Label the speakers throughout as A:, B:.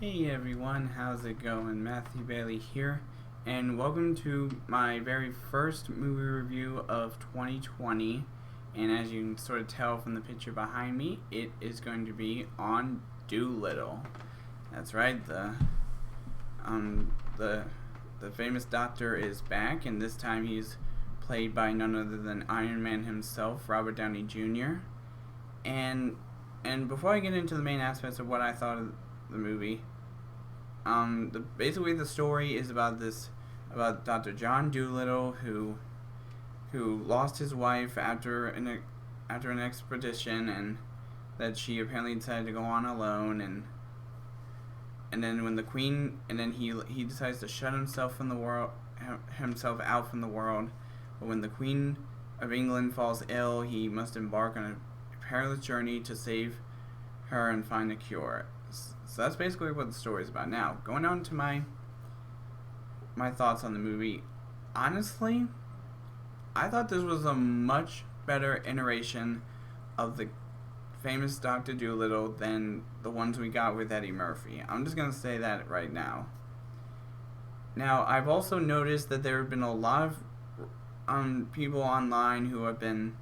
A: Hey everyone, how's it going? Matthew Bailey here, and welcome to my very first movie review of 2020. And as you can sort of tell from the picture behind me, it is going to be on Dolittle. That's right, the famous doctor is back, and this time he's played by none other than Iron Man himself, Robert Downey Jr. And before I get into the main aspects of what I thought of the movie, basically the story is about Dr. John Dolittle who lost his wife after an expedition, and that she apparently decided to go on alone, and then when the Queen, and then he decides to shut himself out from the world. But when the Queen of England falls ill, he must embark on a perilous journey to save her and find a cure. So that's basically what the story is about. Now, going on to my thoughts on the movie. Honestly, I thought this was a much better iteration of the famous Dr. Dolittle than the ones we got with Eddie Murphy. I'm just going to say that right now. Now, I've also noticed that there have been a lot of people online who have been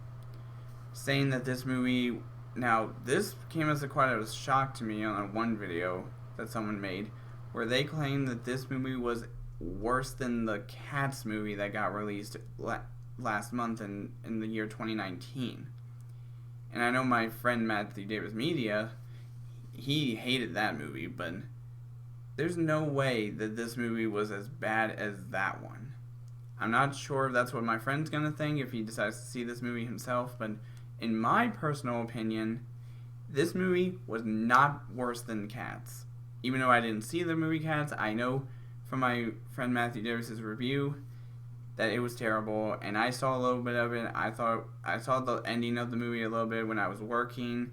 A: saying that this movie... Now, this came as quite a shock to me on one video that someone made, where they claimed that this movie was worse than the Cats movie that got released last month in the year 2019. And I know my friend Matthew Davis Media, he hated that movie, but there's no way that this movie was as bad as that one. I'm not sure if that's what my friend's gonna think if he decides to see this movie himself, but in my personal opinion, this movie was not worse than Cats. Even though I didn't see the movie Cats, I know from my friend Matthew Davis's review that it was terrible, and I saw a little bit of it. I saw the ending of the movie a little bit when I was working.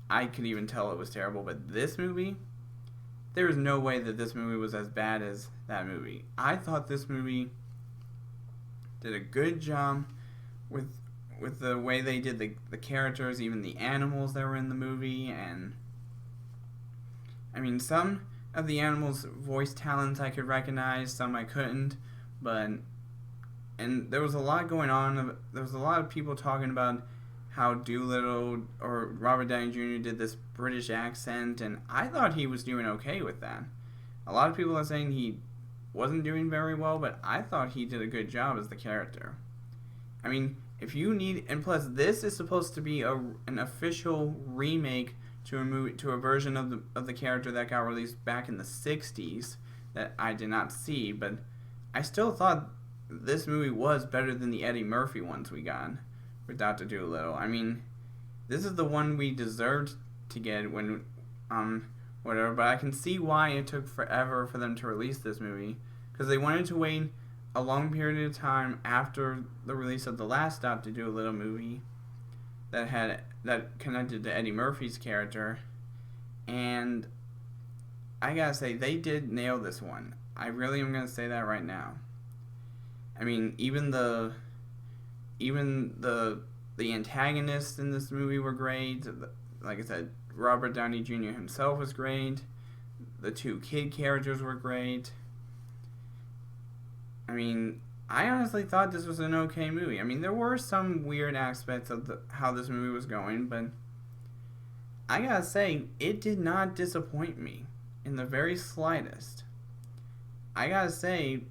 A: I could even tell it was terrible, but this movie, there is no way that this movie was as bad as that movie. I thought this movie did a good job with the way they did the characters, even the animals that were in the movie. And I mean, some of the animals' voice talents I could recognize, some I couldn't, and there was a lot going on. There was a lot of people talking about how Dolittle, or Robert Downey Jr., did this British accent, and I thought he was doing okay with that. A lot of people are saying he wasn't doing very well, but I thought he did a good job as the character. I mean, if you need, and plus this is supposed to be an official remake to a version of the character that got released back in the 60s that I did not see, but I still thought this movie was better than the Eddie Murphy ones we got with Dr. Dolittle. I mean, this is the one we deserved to get when whatever, but I can see why it took forever for them to release this movie, because they wanted to wait a long period of time after the release of the last Dr. Dolittle movie that connected to Eddie Murphy's character, and I gotta say, they did nail this one. I really am gonna say that right now. I mean, even the antagonists in this movie were great. Like I said, Robert Downey Jr. himself was great. The two kid characters were great. I mean, I honestly thought this was an okay movie. I mean, there were some weird aspects of how this movie was going, but I gotta say, it did not disappoint me in the very slightest. I gotta say,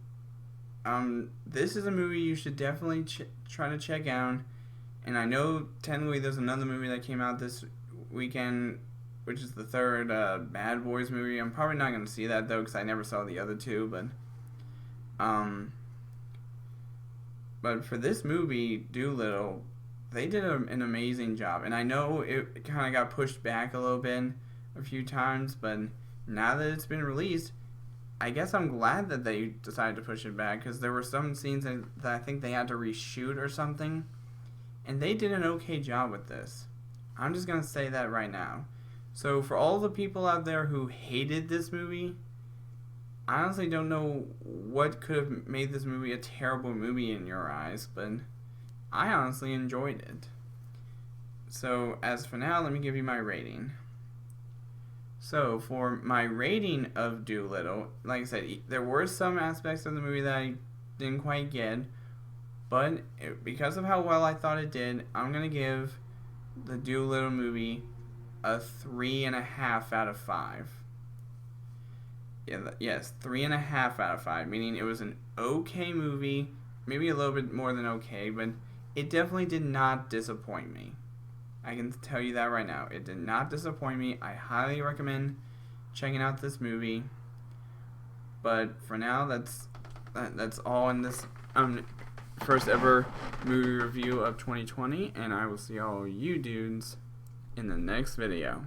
A: this is a movie you should definitely try to check out. And I know technically there's another movie that came out this weekend, which is the third Bad Boys movie. I'm probably not gonna see that though, because I never saw the other two, but for this movie, Dolittle, they did an amazing job. And I know it kind of got pushed back a little bit a few times, but now that it's been released, I guess I'm glad that they decided to push it back, because there were some scenes that I think they had to reshoot or something, and they did an okay job with this. I'm just going to say that right now. So for all the people out there who hated this movie, I honestly don't know what could have made this movie a terrible movie in your eyes, but I honestly enjoyed it. So as for now, let me give you my rating. So for my rating of Dolittle, like I said, there were some aspects of the movie that I didn't quite get, but because of how well I thought it did, I'm gonna give the Dolittle movie a 3.5 out of 5. Yeah, yes, 3.5 out of 5, meaning it was an okay movie, maybe a little bit more than okay, but it definitely did not disappoint me. I can tell you that right now. It did not disappoint me. I highly recommend checking out this movie. But for now, that's all in this first ever movie review of 2020, and I will see all you dudes in the next video.